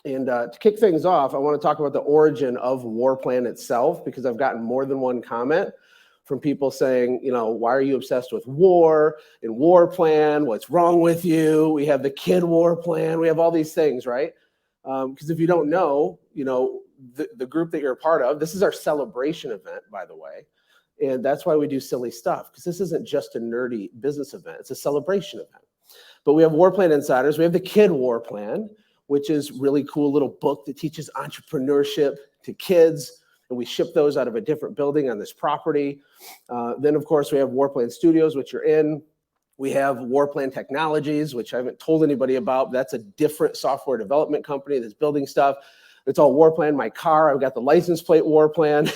And to kick things off, I want to talk about the origin of War Plan itself, because I've gotten more than one comment from people saying, why are you obsessed with war and War Plan? What's wrong with you? We have the kid War Plan. We have all these things, right? Because if you don't know, the group that you're a part of, this is our celebration event, by the way. And that's why we do silly stuff, because this isn't just a nerdy business event. It's a celebration event. But we have War Plan Insiders. We have the Kid War Plan, which is really cool little book that teaches entrepreneurship to kids. And we ship those out of a different building on this property. Then, of course, we have War Plan Studios, which you're in. We have War Plan Technologies, which I haven't told anybody about. That's a different software development company that's building stuff. It's all War Plan. My car, I've got the license plate War Plan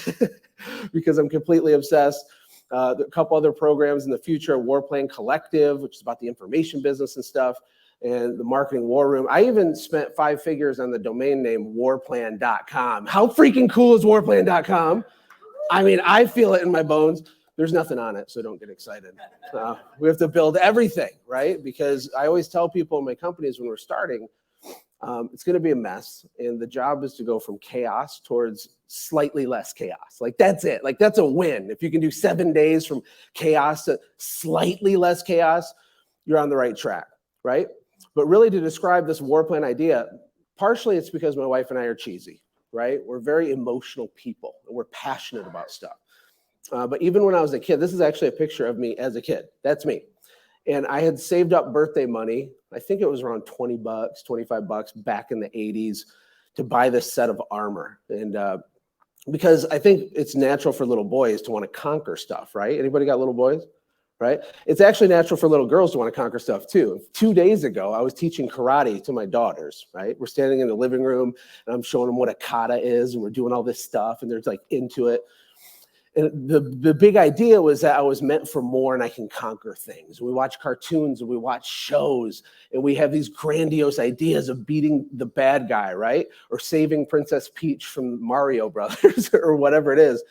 because I'm completely obsessed. A couple other programs in the future, War Plan Collective, which is about the information business and stuff, and the marketing war room. I even spent 5 figures on the domain name warplan.com. How freaking cool is warplan.com? I mean, I feel it in my bones. There's nothing on it, so don't get excited. We have to build everything, right? Because I always tell people in my companies when we're starting, it's going to be a mess. And the job is to go from chaos towards slightly less chaos. Like, that's it. Like, that's a win. If you can do 7 days from chaos to slightly less chaos, you're on the right track, right? But really, to describe this War Plan idea, partially it's because my wife and I are cheesy, right? We're very emotional people, and we're passionate about stuff. But even when I was a kid, this is actually a picture of me as a kid. That's me. And I had saved up birthday money. I think it was around $20, $25 back in the 80s to buy this set of armor. And because I think it's natural for little boys to want to conquer stuff, right? Anybody got little boys? Right? It's actually natural for little girls to want to conquer stuff too. 2 days ago, I was teaching karate to my daughters, right? We're standing in the living room and I'm showing them what a kata is, and we're doing all this stuff and they're like into it. And the big idea was that I was meant for more and I can conquer things. We watch cartoons and we watch shows and we have these grandiose ideas of beating the bad guy, right? Or saving Princess Peach from Mario Brothers or whatever it is.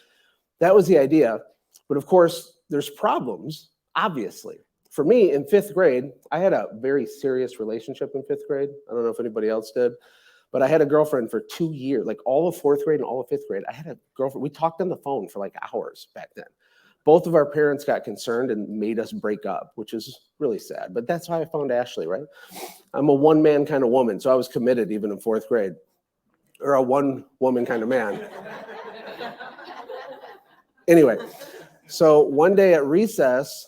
That was the idea. But of course, there's problems. Obviously, for me in 5th grade, I had a very serious relationship in 5th grade. I don't know if anybody else did, but I had a girlfriend for 2 years, like all of 4th grade and all of 5th grade. I had a girlfriend. We talked on the phone for like hours back then. Both of our parents got concerned and made us break up, which is really sad. But that's how I found Ashley, right? I'm a one-man kind of woman, so I was committed even in 4th grade, or a one-woman kind of man. Anyway, so one day at recess,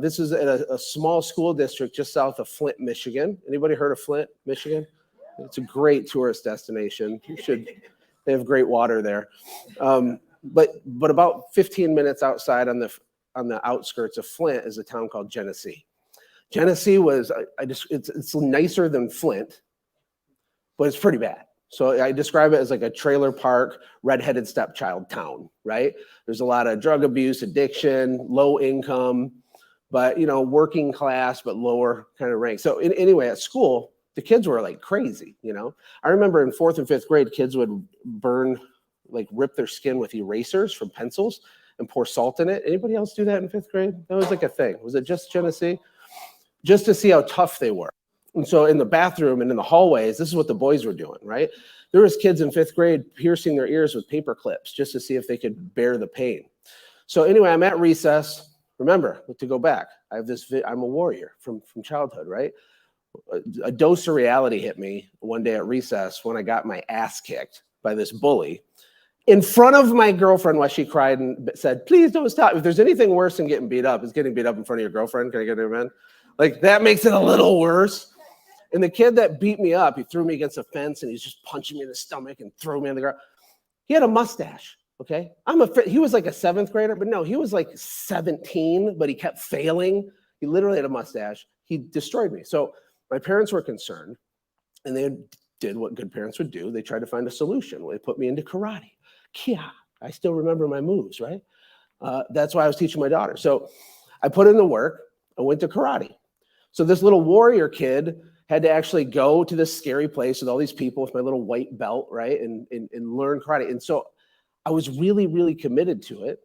this is at a small school district just south of Flint, Michigan. Anybody heard of Flint, Michigan? It's a great tourist destination. They have great water there. But about 15 minutes outside on the outskirts of Flint is a town called Genesee. Genesee was, it's nicer than Flint, but it's pretty bad. So I describe it as like a trailer park, redheaded stepchild town, right? There's a lot of drug abuse, addiction, low income, but, working class, but lower kind of rank. So anyway, at school, the kids were like crazy, I remember in 4th and 5th grade, kids would rip their skin with erasers from pencils and pour salt in it. Anybody else do that in 5th grade? That was like a thing. Was it just Genesee? Just to see how tough they were. And so in the bathroom and in the hallways, this is what the boys were doing, right? There was kids in 5th grade piercing their ears with paper clips just to see if they could bear the pain. So anyway, I'm at recess. Remember, to go back, I'm a warrior from childhood, right? A dose of reality hit me one day at recess when I got my ass kicked by this bully in front of my girlfriend while she cried and said, "Please don't stop. If there's anything worse than getting beat up, it's getting beat up in front of your girlfriend. Can I get an amen?" Like, that makes it a little worse. And the kid that beat me up, he threw me against a fence and he's just punching me in the stomach and throwing me on the ground. He had a mustache, okay? He was like a 7th grader, but no, he was like 17, but he kept failing. He literally had a mustache. He destroyed me. So my parents were concerned and they did what good parents would do. They tried to find a solution. Well, they put me into karate. Kia. I still remember my moves, right? That's why I was teaching my daughter. So I put in the work. I went to karate. So this little warrior kid had to actually go to this scary place with all these people with my little white belt, right? And learn karate. And so I was really, really committed to it.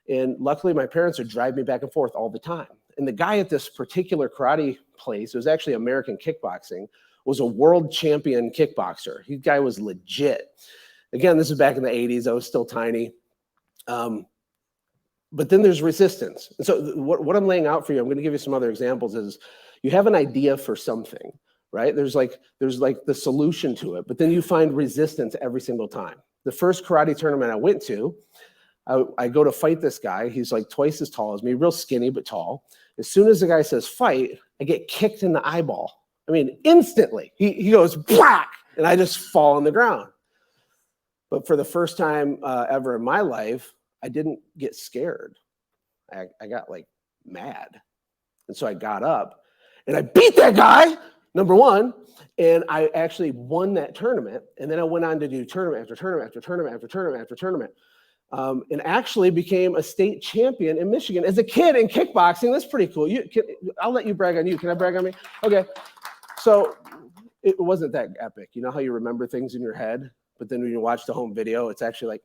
And luckily my parents would drive me back and forth all the time. And the guy at this particular karate place, it was actually American kickboxing, was a world champion kickboxer. He guy was legit. Again, this is back in the 80s. I was still tiny. But then there's resistance. And so what I'm laying out for you, I'm going to give you some other examples, is you have an idea for something, right? There's like the solution to it, but then you find resistance every single time. The first karate tournament I went to, I go to fight this guy. He's like twice as tall as me, real skinny, but tall. As soon as the guy says fight, I get kicked in the eyeball. I mean, instantly. He goes, whack, and I just fall on the ground. But for the first time ever in my life, I didn't get scared. I got like mad. And so I got up and I beat that guy, number one, and I actually won that tournament. And then I went on to do tournament after tournament after tournament after tournament after tournament. And actually became a state champion in Michigan as a kid in kickboxing. That's pretty cool. I'll let you brag on you. Can I brag on me? Okay. So it wasn't that epic. You know how you remember things in your head, but then when you watch the home video, it's actually like,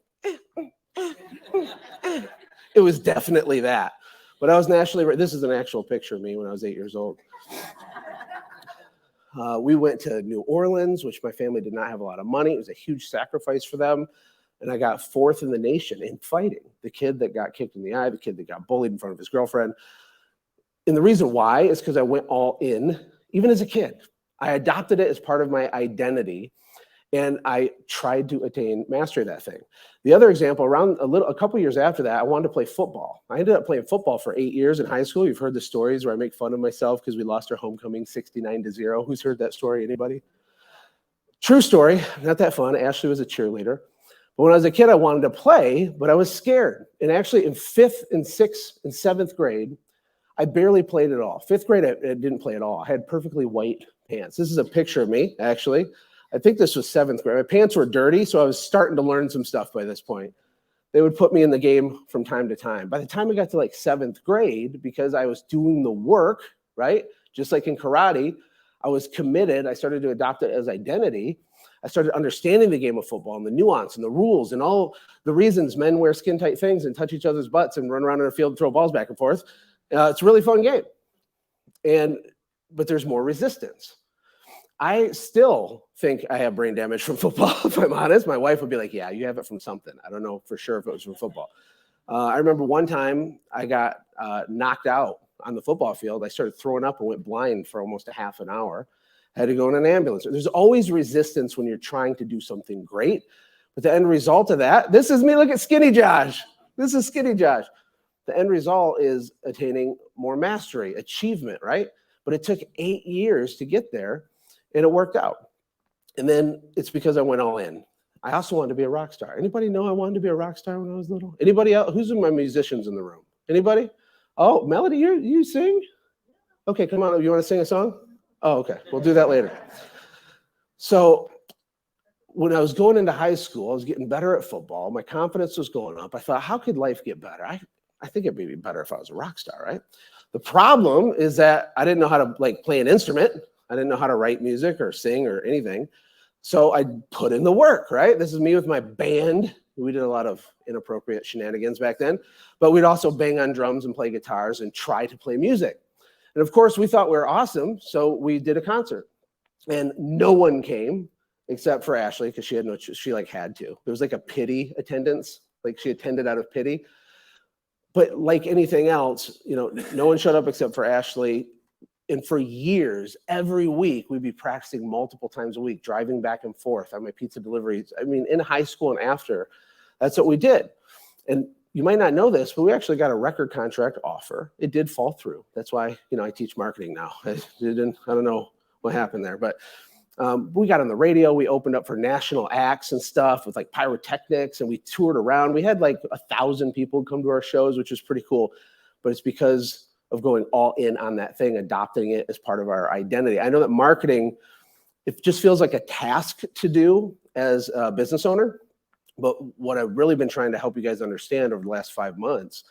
it was definitely that. But I was nationally, this is an actual picture of me when I was 8 years old. We went to New Orleans, which my family did not have a lot of money. It was a huge sacrifice for them. And I got fourth in the nation in fighting. The kid that got kicked in the eye, the kid that got bullied in front of his girlfriend. And the reason why is because I went all in, even as a kid. I adopted it as part of my identity. And I tried to attain mastery of that thing. The other example, around a couple years after that, I wanted to play football. I ended up playing football for 8 years in high school. You've heard the stories where I make fun of myself because we lost our homecoming 69-0. Who's heard that story? Anybody? True story. Not that fun. Ashley was a cheerleader. But when I was a kid, I wanted to play, but I was scared. And actually in 5th and 6th and 7th grade, I barely played at all. 5th grade, I didn't play at all. I had perfectly white pants. This is a picture of me, actually. I think this was 7th grade. My pants were dirty, so I was starting to learn some stuff by this point. They would put me in the game from time to time. By the time I got to like 7th grade, because I was doing the work, right? Just like in karate, I was committed. I started to adopt it as identity. I started understanding the game of football and the nuance and the rules and all the reasons men wear skin-tight things and touch each other's butts and run around in a field and throw balls back and forth. It's a really fun game. But there's more resistance. I still think I have brain damage from football, if I'm honest. My wife would be like, yeah, you have it from something. I don't know for sure if it was from football. I remember one time I got knocked out on the football field. I started throwing up and went blind for almost a half an hour. Had to go in an ambulance. There's always resistance when you're trying to do something great. But the end result of that, this is me, look at Skinny Josh. This is Skinny Josh. The end result is attaining more mastery, achievement, right? But it took 8 years to get there. And it worked out. And then it's because I went all in. I also wanted to be a rock star. Anybody know I wanted to be a rock star when I was little? Anybody else? Who's my musicians in the room? Anybody? Oh, Melody, you sing? Okay, come on. You want to sing a song? Oh, okay. We'll do that later. So when I was going into high school, I was getting better at football. My confidence was going up. I thought, how could life get better? I think it'd be better if I was a rock star, right? The problem is that I didn't know how to play an instrument. I didn't know how to write music or sing or anything. So I put in the work, right? This is me with my band. We did a lot of inappropriate shenanigans back then, but we'd also bang on drums and play guitars and try to play music. And of course, we thought we were awesome, so we did a concert. And no one came except for Ashley, because she had had to. There was like a pity attendance, like she attended out of pity. But like anything else, no one showed up except for Ashley. And for years, every week, we'd be practicing multiple times a week, driving back and forth on my pizza deliveries. I mean, in high school and after, that's what we did. And you might not know this, but we actually got a record contract offer. It did fall through. That's why, I teach marketing now. I don't know what happened there, but we got on the radio. We opened up for national acts and stuff with like pyrotechnics, and we toured around. We had like 1,000 people come to our shows, which was pretty cool. But it's because of going all in on that thing, adopting it as part of our identity. I know that marketing, it just feels like a task to do as a business owner. But what I've really been trying to help you guys understand over the last 5 months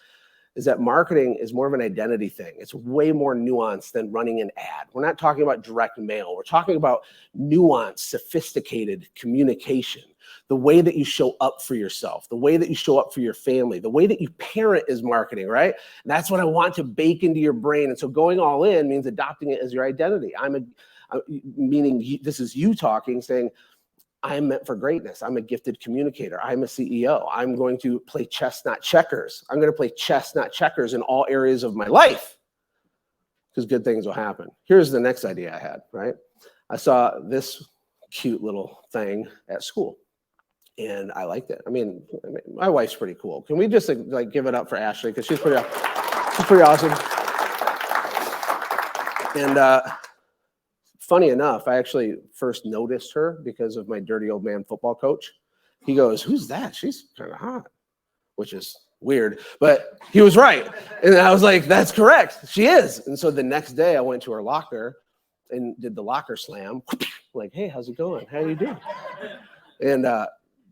is that marketing is more of an identity thing. It's way more nuanced than running an ad. We're not talking about direct mail. We're talking about nuanced, sophisticated communication. The way that you show up for yourself, the way that you show up for your family, the way that you parent is marketing, right? And that's what I want to bake into your brain. And so going all in means adopting it as your identity. I'm meaning this is you talking, saying, I'm meant for greatness. I'm a gifted communicator. I'm a CEO. I'm going to play chess, not checkers. I'm going to play chess, not checkers in all areas of my life, because good things will happen. Here's the next idea I had, right? I saw this cute little thing at school, and I liked it. I mean, my wife's pretty cool. Can we just like give it up for Ashley, because she's pretty awesome. And funny enough, I actually first noticed her because of my dirty old man football coach. He goes, "Who's that? She's kind of hot," which is weird, but he was right. And I was like, that's correct. She is. And so the next day I went to her locker and did the locker slam. Like, hey, how's it going? How you doing? And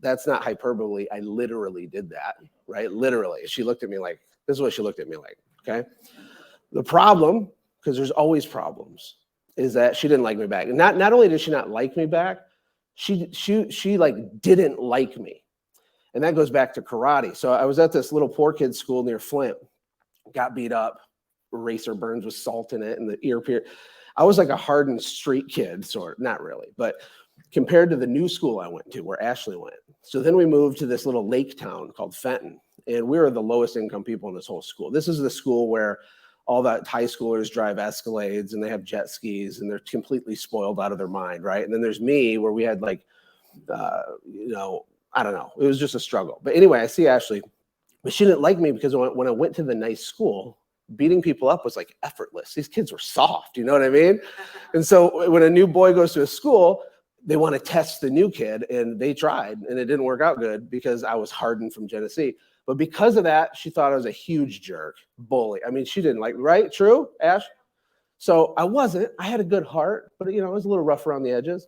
that's not hyperbole. I literally did that, right? Literally. She looked at me like, this is what she looked at me like, okay? The problem, because there's always problems, is that she didn't like me back. And not only did she not like me back, she like didn't like me. And that goes back to karate. So I was at this little poor kid's school near Flint, got beat up, eraser burns with salt in it, and the ear pierced. I was like a hardened street kid, sort of, not really, but compared to the new school I went to where Ashley went. So then we moved to this little lake town called Fenton, and we were the lowest income people in this whole school. This is the school where all the high schoolers drive Escalades and they have jet skis and they're completely spoiled out of their mind, right? And then there's me, where we had like, I don't know. It was just a struggle. But anyway, I see Ashley, but she didn't like me because when I went to the nice school, beating people up was like effortless. These kids were soft, you know what I mean? And so when a new boy goes to a school, they want to test the new kid, and they tried, and it didn't work out good because I was hardened from Genesee. But because of that, she thought I was a huge jerk, bully. I mean, she didn't like me, right? True, Ash? So I wasn't. I had a good heart, but I was a little rough around the edges.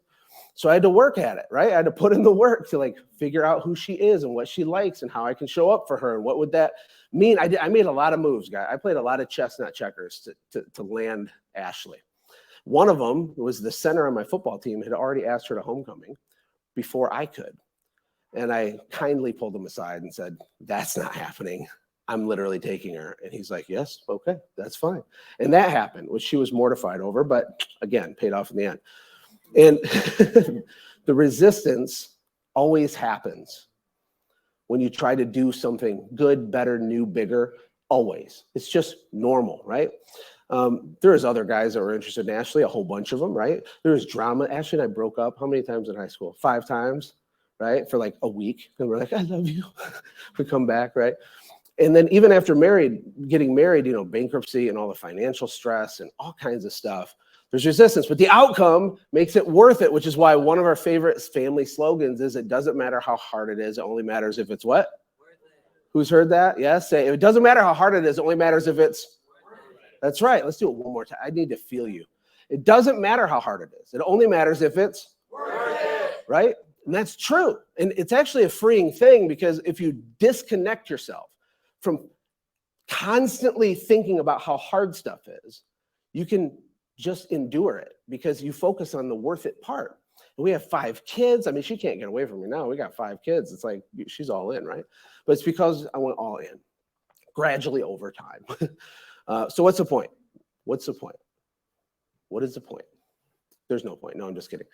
So I had to work at it, right? I had to put in the work to like figure out who she is and what she likes and how I can show up for her and what would that mean. I made a lot of moves, guys. I played a lot of chess, not checkers, to land Ashley. One of them was the center on my football team had already asked her to homecoming before I could. And I kindly pulled him aside and said, that's not happening. I'm literally taking her. And he's like, yes, okay, that's fine. And that happened, which she was mortified over, but again, paid off in the end. And the resistance always happens when you try to do something good, better, new, bigger, always. It's just normal, right? There's other guys that were interested in Ashley, a whole bunch of them, right? There was drama. Ashley and I broke up how many times in high school? 5 times, right? For like a week. And we're like, I love you. We come back, right? And then even after getting married, bankruptcy and all the financial stress and all kinds of stuff, there's resistance, but the outcome makes it worth it, which is why one of our favorite family slogans is, it doesn't matter how hard it is, it only matters if it's what? Worth it. Who's heard that? Yes, say, it doesn't matter how hard it is, it only matters if it's worth it. That's right, let's do it one more time. I need to feel you. It doesn't matter how hard it is, it only matters if it's worth it. Right? And that's true. And it's actually a freeing thing, because if you disconnect yourself from constantly thinking about how hard stuff is, you can just endure it because you focus on the worth it part. And we have 5 kids. I mean, she can't get away from me now. We got 5 kids. It's like, she's all in, right? But it's because I went all in gradually over time. So what's the point? What's the point? What is the point? There's no point. No, I'm just kidding.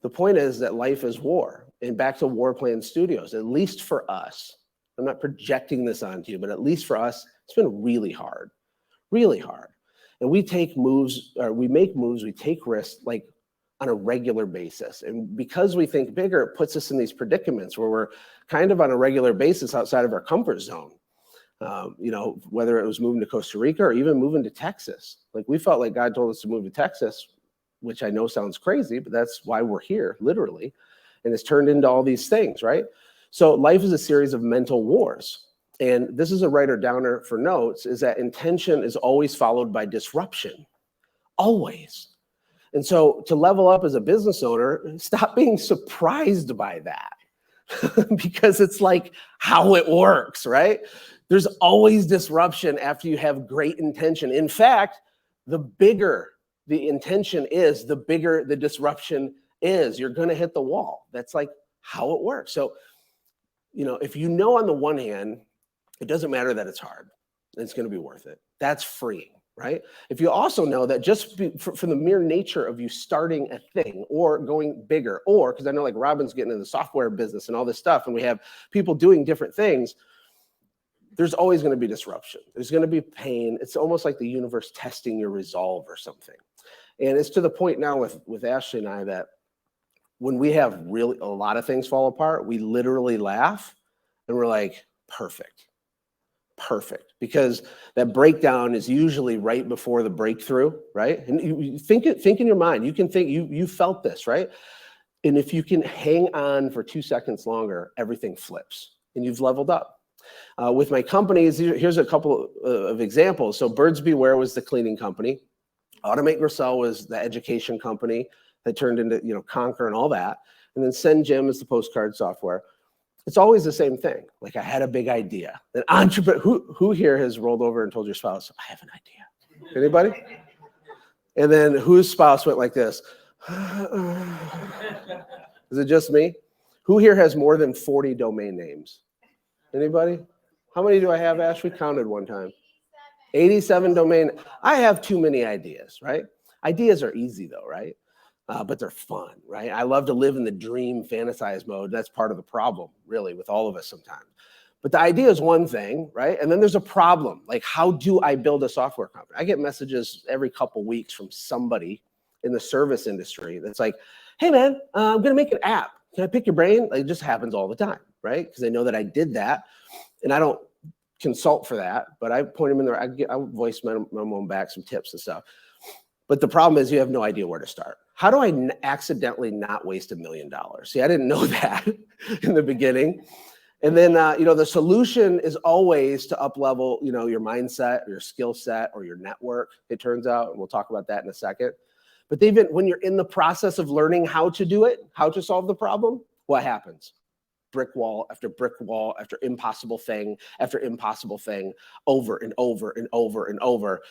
The point is that life is war. And back to War Plan Studios, at least for us, I'm not projecting this onto you, but at least for us, it's been really hard, really hard. And we make moves, we take risks like on a regular basis. And because we think bigger, it puts us in these predicaments where we're kind of on a regular basis outside of our comfort zone. Whether it was moving to Costa Rica or even moving to Texas. Like, we felt like God told us to move to Texas, which I know sounds crazy, but that's why we're here, literally. And it's turned into all these things, right? So life is a series of mental wars. And this is a writer downer for notes, is that intention is always followed by disruption, always. And so to level up as a business owner, stop being surprised by that because it's like how it works, right? There's always disruption after you have great intention. In fact, the bigger the intention is, the bigger the disruption is. You're going to hit the wall. That's like how it works. So, if on the one hand, it doesn't matter that it's hard, it's going to be worth it. That's freeing. right? If you also know that just for the mere nature of you starting a thing or going bigger, or because I know like Robin's getting in the software business and all this stuff, and we have people doing different things, there's always going to be disruption. There's going to be pain. It's almost like the universe testing your resolve or something. And it's to the point now with Ashley and I that when we have really a lot of things fall apart, we literally laugh and we're like, perfect. Because that breakdown is usually right before the breakthrough, right? And you think in your mind, you can think, you felt this, right? And if you can hang on for 2 seconds longer, everything flips and you've leveled up. With my companies, here's a couple of examples. So Birds Beware was the cleaning company. Automate Gracell was the education company that turned into, Conquer and all that. And then SendJim is the postcard software. It's always the same thing. Like I had a big idea. An entrepreneur, who here has rolled over and told your spouse, I have an idea? Anybody? And then whose spouse went like this? Is it just me? Who here has more than 40 domain names? Anybody? How many do I have, Ash? We counted one time. 87 domain. I have too many ideas, right? Ideas are easy though, right? But they're fun, right? I love to live in the dream fantasize mode. That's part of the problem, really, with all of us sometimes. But the idea is one thing, right? And then there's a problem. Like, how do I build a software company? I get messages every couple weeks from somebody in the service industry that's like, hey, man, I'm going to make an app. Can I pick your brain? Like, it just happens all the time, right? Because they know that I did that. And I don't consult for that, but I point them in there. I voice memo back some tips and stuff. But the problem is you have no idea where to start. How do I accidentally not waste $1 million? See, I didn't know that in the beginning. And then, the solution is always to up-level, your mindset, or your skill set, or your network, it turns out. And we'll talk about that in a second. But even when you're in the process of learning how to do it, how to solve the problem, what happens? Brick wall after impossible thing after impossible thing, over and over and over and over.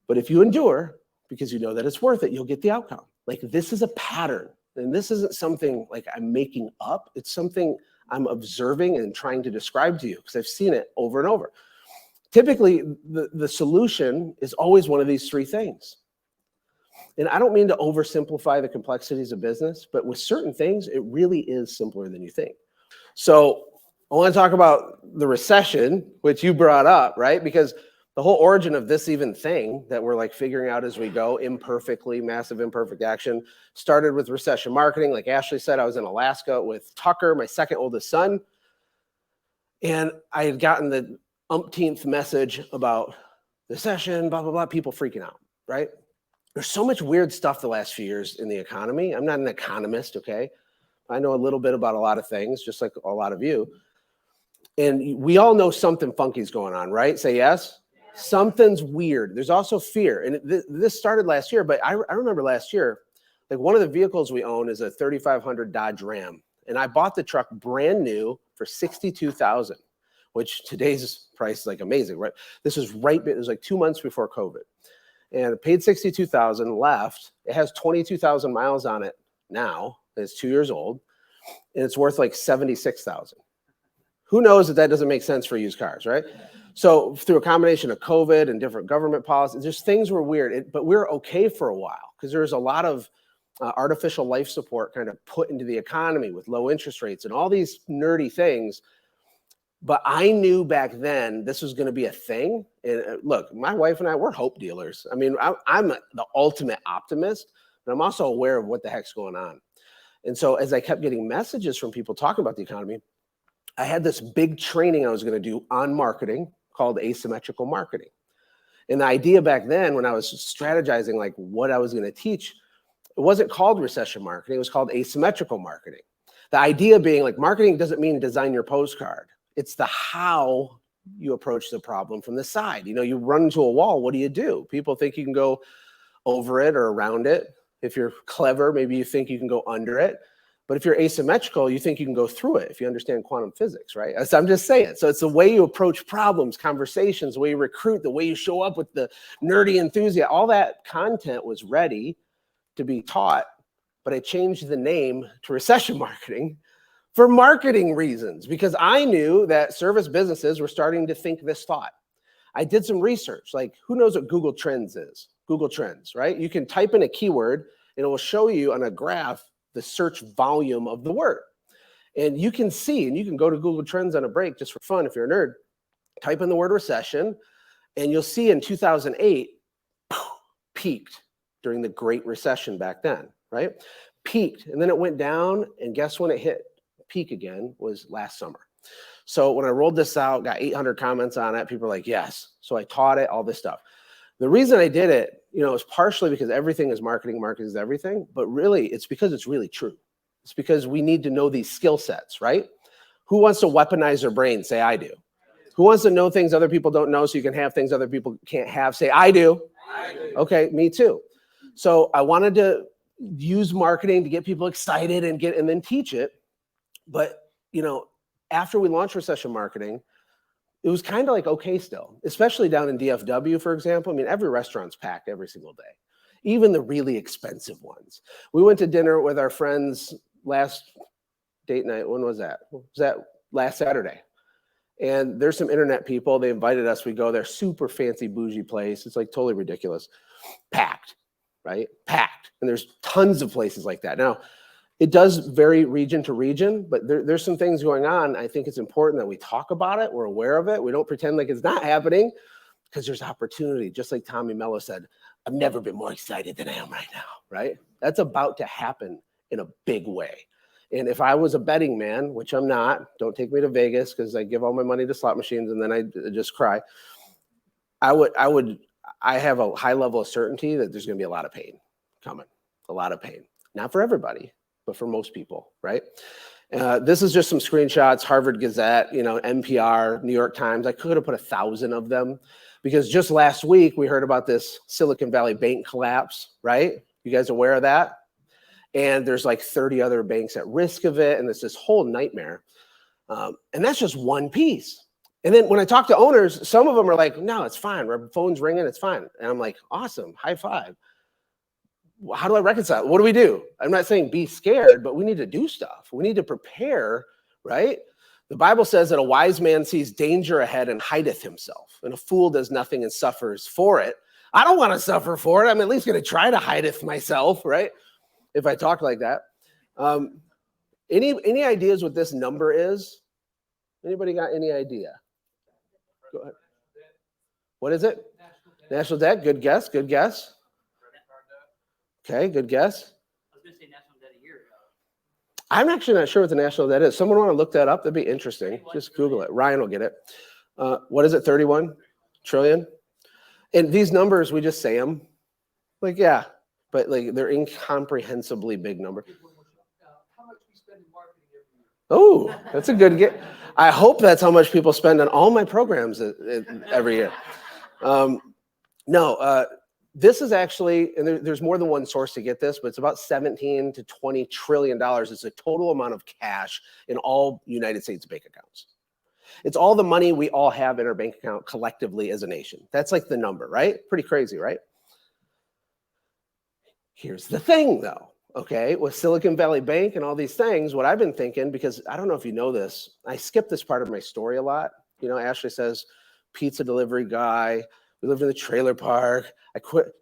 But if you endure, because you know that it's worth it, you'll get the outcome. Like, this is a pattern. And this isn't something like I'm making up. It's something I'm observing and trying to describe to you because I've seen it over and over. Typically, the solution is always one of these three things. And I don't mean to oversimplify the complexities of business, but with certain things, it really is simpler than you think. So I want to talk about the recession, which you brought up, right? Because the whole origin of this even thing that we're like figuring out as we go imperfectly, massive imperfect action, started with recession marketing. Like Ashley said, I was in Alaska with Tucker, my second oldest son. And I had gotten the umpteenth message about recession, blah, blah, blah, people freaking out, right? There's so much weird stuff the last few years in the economy. I'm not an economist, okay? I know a little bit about a lot of things, just like a lot of you. And we all know something funky is going on, right? Say yes? Something's weird. There's also fear. And this started last year, but I remember last year, like one of the vehicles we own is a 3500 Dodge Ram. And I bought the truck brand new for $62,000, which today's price is like amazing, right? This is it was like 2 months before COVID. And it paid $62,000, left. It has 22,000 miles on it now. It's 2 years old. And it's worth like $76,000. Who knows that doesn't make sense for used cars, right? So through a combination of COVID and different government policies, just things were weird, but we were okay for a while because there's a lot of artificial life support kind of put into the economy with low interest rates and all these nerdy things. But I knew back then this was going to be a thing. And look, my wife and I, we're hope dealers. I mean, I'm the ultimate optimist, but I'm also aware of what the heck's going on. And so as I kept getting messages from people talking about the economy, I had this big training I was going to do on marketing called asymmetrical marketing. And the idea back then when I was strategizing like what I was going to teach, it wasn't called recession marketing. It was called asymmetrical marketing. The idea being like marketing doesn't mean design your postcard. It's the how you approach the problem from the side. You run into a wall. What do? People think you can go over it or around it. If you're clever, maybe you think you can go under it. But if you're asymmetrical, you think you can go through it if you understand quantum physics, right? So I'm just saying. So it's the way you approach problems, conversations, the way you recruit, the way you show up with the nerdy enthusiasm. All that content was ready to be taught, but I changed the name to recession marketing for marketing reasons because I knew that service businesses were starting to think this thought. I did some research. Like, who knows what Google Trends is? Google Trends, right? You can type in a keyword and it will show you on a graph the search volume of the word. And you can see, and you can go to Google Trends on a break just for fun if you're a nerd, type in the word recession, and you'll see in 2008, peaked during the Great Recession back then, right? Peaked, and then it went down, and guess when it hit peak again was last summer. So when I rolled this out, got 800 comments on it, people were like, yes. So I taught it, all this stuff. The reason I did it, is partially because everything is marketing, marketing is everything, but really it's because it's really true. It's because we need to know these skill sets, right? Who wants to weaponize their brain? Say, I do. Who wants to know things other people don't know so you can have things other people can't have? Say, I do. I do. Okay, me too. So I wanted to use marketing to get people excited and then teach it. But, after we launched recession marketing, it was kind of like okay still, especially down in DFW, for example. I mean, every restaurant's packed every single day, even the really expensive ones. We went to dinner with our friends last date night. When was that? Was that last Saturday? And there's some internet people. They invited us. We go there. Super fancy, bougie place. It's like totally ridiculous. Packed, right? Packed. And there's tons of places like that. Now, it does vary region to region, but there's some things going on. I think it's important that we talk about it. We're aware of it. We don't pretend like it's not happening because there's opportunity. Just like Tommy Mello said, I've never been more excited than I am right now, right? That's about to happen in a big way. And if I was a betting man, which I'm not, don't take me to Vegas because I give all my money to slot machines and then I just cry. I have a high level of certainty that there's going to be a lot of pain coming, a lot of pain. Not for everybody, but for most people, right? This is just some screenshots, Harvard Gazette, NPR, New York Times. I could have put 1,000 of them because just last week we heard about this Silicon Valley bank collapse, right? You guys aware of that? And there's like 30 other banks at risk of it, and it's this whole nightmare. And that's just one piece. And then when I talk to owners, some of them are like, no, it's fine. Our phone's ringing, it's fine. And I'm like, awesome, high five. How do I reconcile? What do we do? I'm not saying be scared, but we need to do stuff. We need to prepare, right? The Bible says that a wise man sees danger ahead and hideth himself, and a fool does nothing and suffers for it. I don't want to suffer for it. I'm at least going to try to hideth myself, right? If I talk like that. Any ideas what this number is? Anybody got any idea? Go ahead. What is it? National debt. Good guess. Good guess. Okay, good guess. I was going to say national debt a year ago. I'm actually not sure what the national debt is. Someone want to look that up? That'd be interesting. Just Google it. Ryan will get it. What is it? 31 trillion? And these numbers, we just say them. Like, yeah, but like they're incomprehensibly big numbers. How much we spend in marketing every year? Oh, that's a good get. I hope that's how much people spend on all my programs every year. This is actually, and there's more than one source to get this, but it's about 17 to 20 trillion dollars. It's the total amount of cash in all United States bank accounts. It's all the money we all have in our bank account collectively as a nation. That's like the number, right? Pretty crazy, right? Here's the thing though, okay? With Silicon Valley Bank and all these things, what I've been thinking, because I don't know if you know this, I skip this part of my story a lot. Ashley says, pizza delivery guy, we lived in the trailer park. I quit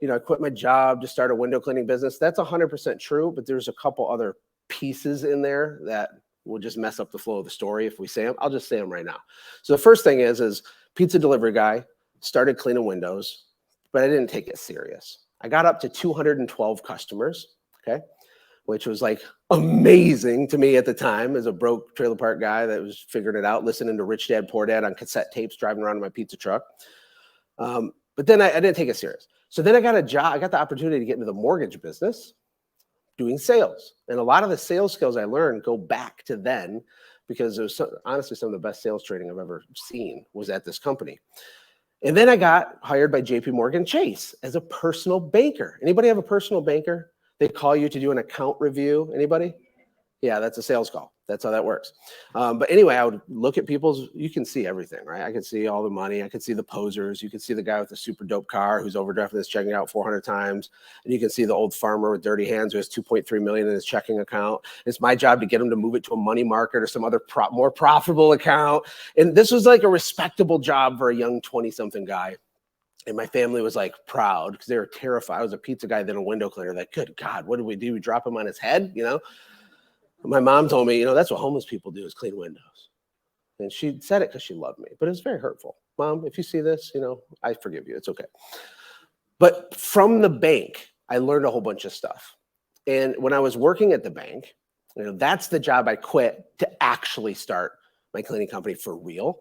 my job to start a window cleaning business. That's 100% true, but there's a couple other pieces in there that will just mess up the flow of the story if we say them. I'll just say them right now. So the first thing is pizza delivery guy, started cleaning windows, but I didn't take it serious. I got up to 212 customers, okay, which was like amazing to me at the time as a broke trailer park guy that was figuring it out, listening to Rich Dad Poor Dad on cassette tapes, driving around in my pizza truck. But then I didn't take it serious. So then I got a job. I got the opportunity to get into the mortgage business doing sales. And a lot of the sales skills I learned go back to then because it was honestly some of the best sales training I've ever seen was at this company. And then I got hired by JP Morgan Chase as a personal banker. Anybody have a personal banker? They call you to do an account review. Anybody? Yeah, that's a sales call. That's how that works. But anyway, I would look at you can see everything, right? I could see all the money. I could see the posers. You could see the guy with the super dope car who's overdrafting his checking out 400 times. And you can see the old farmer with dirty hands who has 2.3 million in his checking account. It's my job to get him to move it to a money market or some other more profitable account. And this was like a respectable job for a young 20-something guy. And my family was like proud because they were terrified. I was a pizza guy, then a window cleaner. Like, good God, what did we do? We drop him on his head, you know? My mom told me, that's what homeless people do is clean windows. And she said it because she loved me, but it was very hurtful. Mom, if you see this, I forgive you. It's okay. But from the bank, I learned a whole bunch of stuff. And when I was working at the bank, that's the job I quit to actually start my cleaning company for real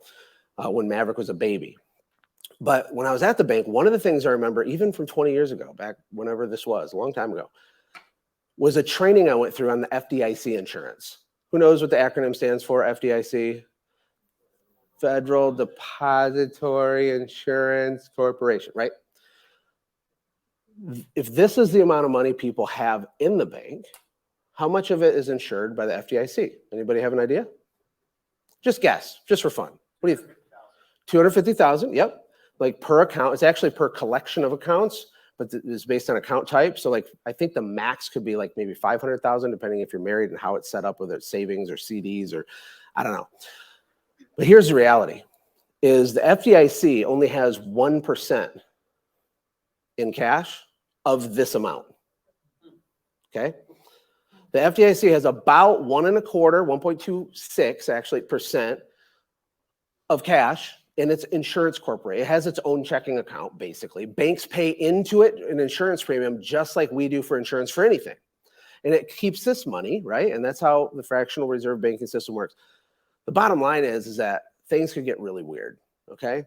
when Maverick was a baby. But when I was at the bank, one of the things I remember, even from 20 years ago, back whenever this was, a long time ago, was a training I went through on the FDIC insurance. Who knows what the acronym stands for, FDIC? Federal Depository Insurance Corporation, right? If this is the amount of money people have in the bank, how much of it is insured by the FDIC? Anybody have an idea? Just guess, just for fun. What do you think? 250,000, yep. Like per account, it's actually per collection of accounts, but it's based on account type. So like, I think the max could be like maybe 500,000, depending if you're married and how it's set up, whether it's savings or CDs or I don't know. But here's the reality is the FDIC only has 1% in cash of this amount, okay? The FDIC has about 1.25, 1.26 actually percent of cash in its insurance corporate. It has its own checking account, basically. Banks pay into it an insurance premium just like we do for insurance for anything. And it keeps this money, right? And that's how the fractional reserve banking system works. The bottom line is that things could get really weird, okay?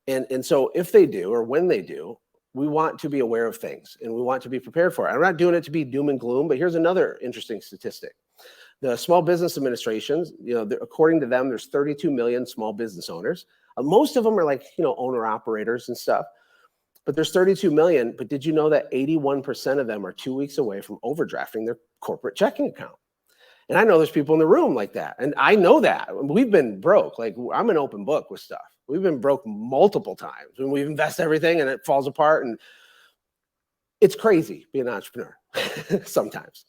And so if they do, or when they do, we want to be aware of things and we want to be prepared for it. I'm not doing it to be doom and gloom, but here's another interesting statistic. The Small Business Administrations, according to them, there's 32 million small business owners. Most of them are like, owner operators and stuff, but there's 32 million. But did you know that 81% of them are 2 weeks away from overdrafting their corporate checking account? And I know there's people in the room like that. And I know that we've been broke. Like I'm an open book with stuff. We've been broke multiple times when we invest everything and it falls apart. And it's crazy being an entrepreneur sometimes.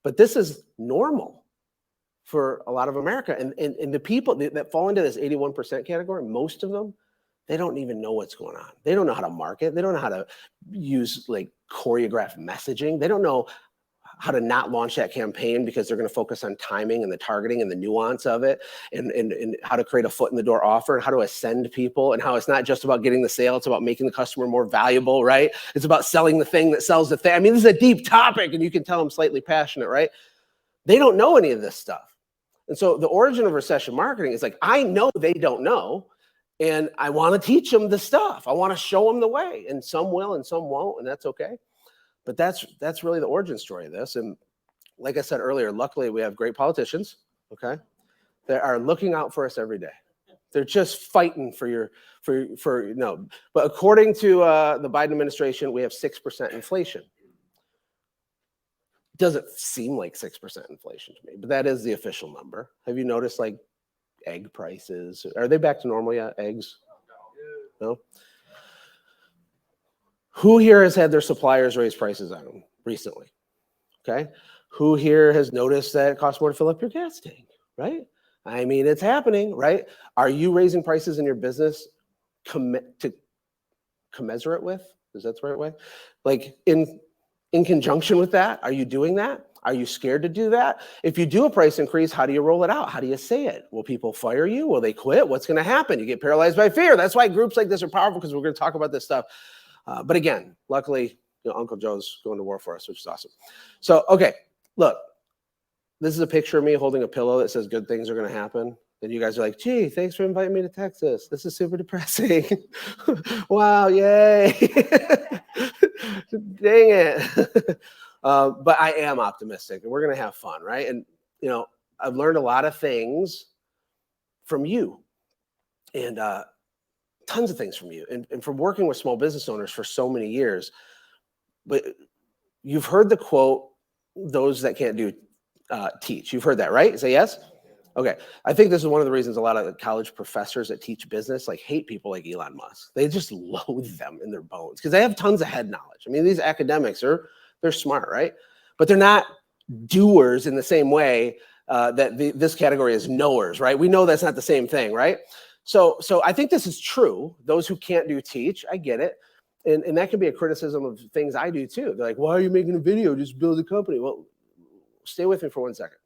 But this is normal for a lot of America. And the people that fall into this 81% category, most of them, they don't even know what's going on. They don't know how to market. They don't know how to use like choreographed messaging. They don't know how to not launch that campaign because they're going to focus on timing and the targeting and the nuance of it and how to create a foot in the door offer and how to ascend people and how it's not just about getting the sale. It's about making the customer more valuable, right? It's about selling the thing that sells the thing. I mean, this is a deep topic and you can tell I'm slightly passionate, right? They don't know any of this stuff. And so the origin of recession marketing is like, I know they don't know. And I want to teach them the stuff. I want to show them the way, and some will and some won't, and that's okay. But that's really the origin story of this. And like I said earlier, luckily we have great politicians, okay? They are looking out for us every day. They're just fighting for But according to the Biden administration, we have 6% inflation. It doesn't seem like 6% inflation to me, but that is the official number. Have you noticed like egg prices? Are they back to normal yet, eggs? No? Who here has had their suppliers raise prices on them recently? Okay. Who here has noticed that it costs more to fill up your gas tank, right? I mean, it's happening, right? Are you raising prices in your business to commensurate with? Is that the right way? Like in conjunction with that, are you doing that? Are you scared to do that? If you do a price increase, how do you roll it out? How do you say it? Will people fire you? Will they quit? What's going to happen? You get paralyzed by fear. That's why groups like this are powerful, because we're going to talk about this stuff. But again, luckily, Uncle Joe's going to war for us, which is awesome. So, okay, look, this is a picture of me holding a pillow that says good things are going to happen. And you guys are like, gee, thanks for inviting me to Texas. This is super depressing. Wow, yay. Dang it. But I am optimistic, and we're going to have fun, right? And, I've learned a lot of things from you. And tons of things from you and from working with small business owners for so many years. But you've heard the quote, those that can't do teach. You've heard that, right? Say yes? Okay. I think this is one of the reasons a lot of the college professors that teach business like hate people like Elon Musk. They just loathe them in their bones because they have tons of head knowledge. I mean, these academics they're smart, right? But they're not doers in the same way that this category is knowers, right? We know that's not the same thing, right? So I think this is true. Those who can't do teach, I get it. And that can be a criticism of things I do too. They're like, why are you making a video? Just build a company. Well, stay with me for 1 second.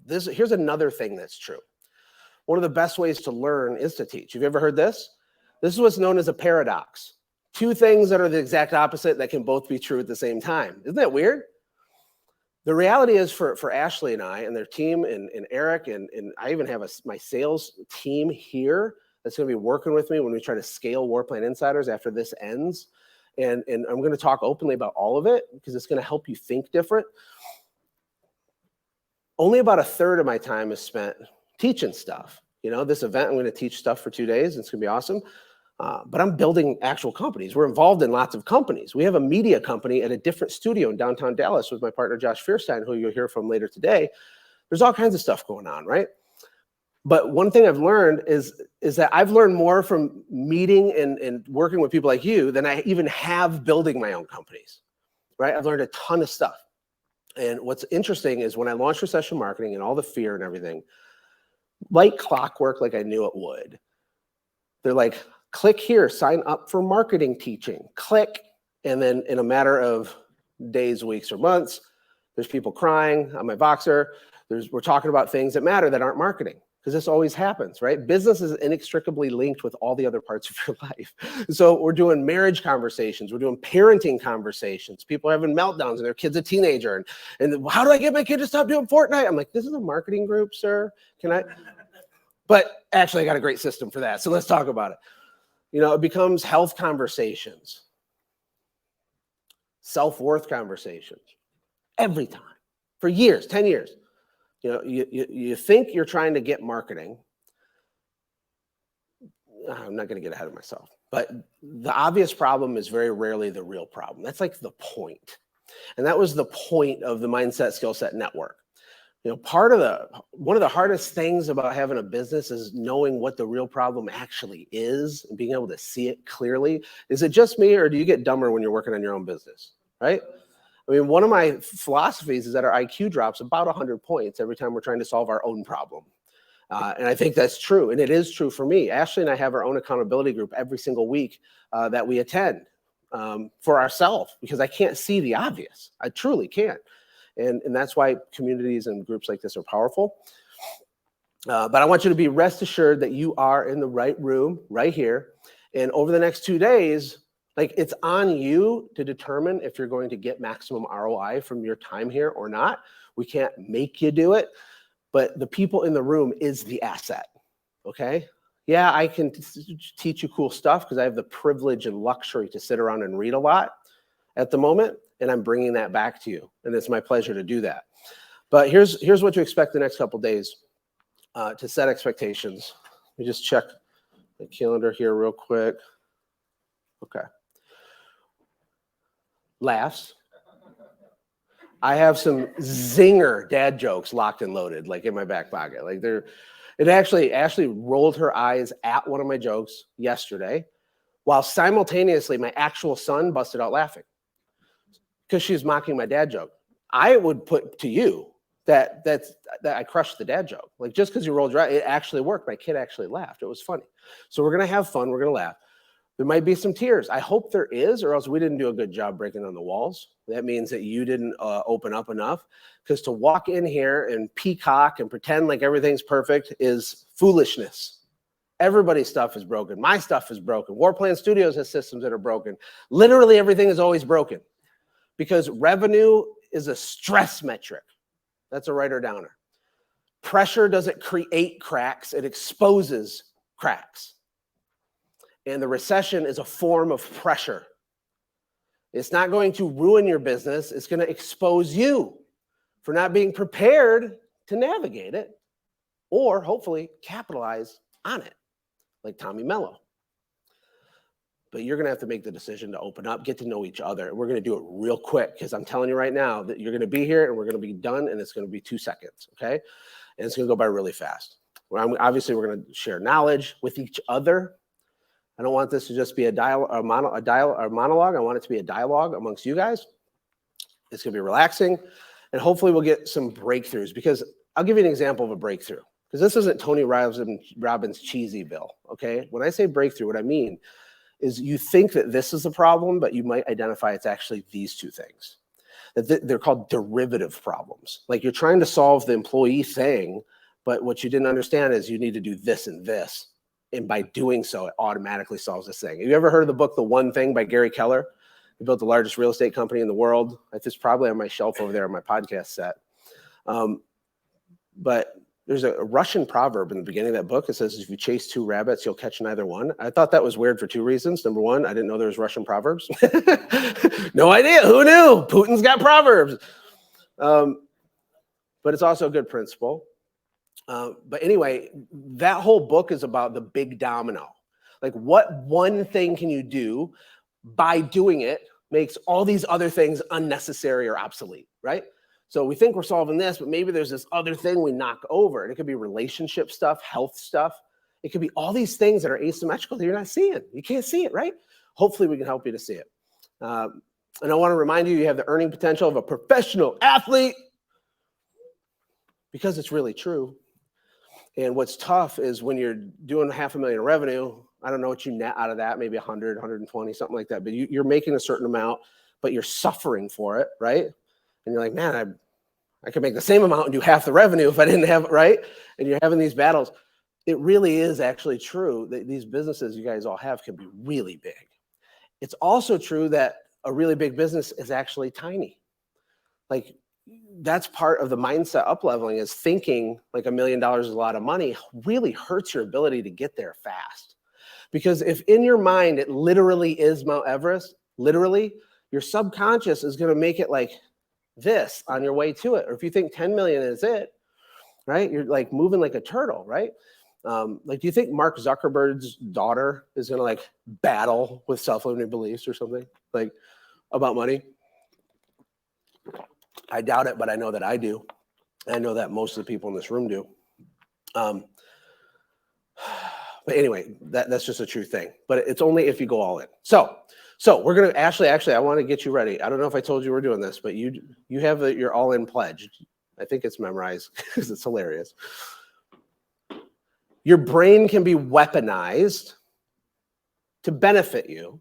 Here's another thing that's true. One of the best ways to learn is to teach. Have you ever heard this? This is what's known as a paradox. Two things that are the exact opposite that can both be true at the same time. Isn't that weird? The reality is for Ashley and I and their team and Eric, and I even have my sales team here that's going to be working with me when we try to scale Warplan Insiders after this ends. And I'm going to talk openly about all of it because it's going to help you think different. Only about 1/3 of my time is spent teaching stuff. You know, this event, I'm going to teach stuff for 2 days. It's going to be awesome. But I'm building actual companies. We're involved in lots of companies. We have a media company at a different studio in downtown Dallas with my partner, Josh Fierstein, who you'll hear from later today. There's all kinds of stuff going on, right? But one thing I've learned is that I've learned more from meeting and working with people like you than I even have building my own companies, right? I've learned a ton of stuff. And what's interesting is when I launched Recession Marketing and all the fear and everything, like clockwork, like I knew it would, they're like, click here, sign up for marketing teaching, click. And then in a matter of days, weeks, or months, there's people crying on my Voxer. We're talking about things that matter that aren't marketing, because this always happens, right? Business is inextricably linked with all the other parts of your life. So we're doing marriage conversations. We're doing parenting conversations. People are having meltdowns and their kid's a teenager. And how do I get my kid to stop doing Fortnite? I'm like, this is a marketing group, sir. Can I? But actually, I got a great system for that. So let's talk about it. You know, it becomes health conversations, self-worth conversations, every time, for years, 10 years. You know, you think you're trying to get marketing. I'm not going to get ahead of myself. But the obvious problem is very rarely the real problem. That's like the point. And that was the point of the Mindset Skill Set Network. You know, one of the hardest things about having a business is knowing what the real problem actually is and being able to see it clearly. Is it just me, or do you get dumber when you're working on your own business, right? I mean, one of my philosophies is that our IQ drops about 100 points every time we're trying to solve our own problem. And I think that's true, and it is true for me. Ashley and I have our own accountability group every single week that we attend for ourselves, because I can't see the obvious. I truly can't. And that's why communities and groups like this are powerful. But I want you to be rest assured that you are in the right room right here. And over the next 2 days, like, it's on you to determine if you're going to get maximum ROI from your time here or not. We can't make you do it, but the people in the room is the asset, okay? Yeah, I can teach you cool stuff because I have the privilege and luxury to sit around and read a lot at the moment, and I'm bringing that back to you, and it's my pleasure to do that. But here's what to expect the next couple of days to set expectations. Let me just check the calendar here real quick. Okay. Laughs. I have some zinger dad jokes locked and loaded, like in my back pocket. Like Ashley rolled her eyes at one of my jokes yesterday, while simultaneously my actual son busted out laughing because she was mocking my dad joke. I would put to you that I crushed the dad joke. Like, just because you rolled your eye, it actually worked. My kid actually laughed. It was funny. So we're gonna have fun. We're gonna laugh. There might be some tears. I hope there is, or else we didn't do a good job breaking down the walls. That means that you didn't open up enough, because to walk in here and peacock and pretend like everything's perfect is foolishness. Everybody's stuff is broken. My stuff is broken. Warplan Studios has systems that are broken. Literally everything is always broken, because revenue is a stress metric. That's a writer downer. Pressure doesn't create cracks, it exposes cracks. And the recession is a form of pressure. It's not going to ruin your business. It's going to expose you for not being prepared to navigate it, or hopefully capitalize on it, like Tommy Mello. but you're going to have to make the decision to open up, get to know each other. And we're going to do it real quick because I'm telling you right now that you're going to be here and we're going to be done and it's going to be 2 seconds, okay? And it's going to go by really fast. Obviously, we're going to share knowledge with each other. I don't want this to just be a monologue. I want it to be a dialogue amongst you guys. It's going to be relaxing. And hopefully we'll get some breakthroughs, because I'll give you an example of a breakthrough, because this isn't Tony Robbins' cheesy bill, okay? When I say breakthrough, what I mean is you think that this is the problem, but you might identify it's actually these two things. That they're called derivative problems. Like you're trying to solve the employee thing, but what you didn't understand is you need to do this and this. And by doing so, it automatically solves this thing. Have you ever heard of the book, The One Thing by Gary Keller? He built the largest real estate company in the world. It's probably on my shelf over there on my podcast set. But there's a Russian proverb in the beginning of that book. It says, if you chase 2 rabbits, you'll catch neither one. I thought that was weird for 2 reasons. Number one, I didn't know there was Russian proverbs. No idea. Who knew? Putin's got proverbs. But it's also a good principle. But anyway, that whole book is about the big domino. Like, what one thing can you do by doing it makes all these other things unnecessary or obsolete, right? So we think we're solving this, but maybe there's this other thing we knock over. And it could be relationship stuff, health stuff. It could be all these things that are asymmetrical that you're not seeing. You can't see it, right? Hopefully we can help you to see it. And I want to remind you, you have the earning potential of a professional athlete, because it's really true. And what's tough is when you're doing $500,000 in revenue, I don't know what you net out of that, maybe 100, 120, something like that. But you're making a certain amount, but you're suffering for it, right? And you're like, man, I could make the same amount and do half the revenue if I didn't have it, right? And you're having these battles. It really is actually true that these businesses you guys all have can be really big. It's also true that a really big business is actually tiny. Like, that's part of the mindset up-leveling, is thinking like $1 million is a lot of money really hurts your ability to get there fast. Because if in your mind it literally is Mount Everest, literally, your subconscious is going to make it like this on your way to it. Or if you think 10 million is it, right? You're like moving like a turtle, right? Like, do you think Mark Zuckerberg's daughter is going to like battle with self-limiting beliefs or something like about money? I doubt it, but I know that I do. I know that most of the people in this room do. But anyway, that's just a true thing. But it's only if you go all in. So we're going to actually, I want to get you ready. I don't know if I told you we're doing this, but you have your all-in pledge. I think it's memorized because it's hilarious. Your brain can be weaponized to benefit you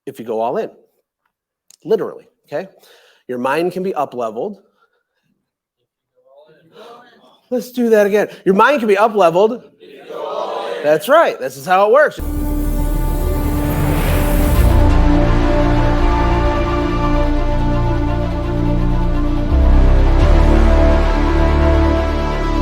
if you go all in. Literally, okay? Your mind can be up-leveled. Let's do that again. Your mind can be up-leveled. That's right. This is how it works.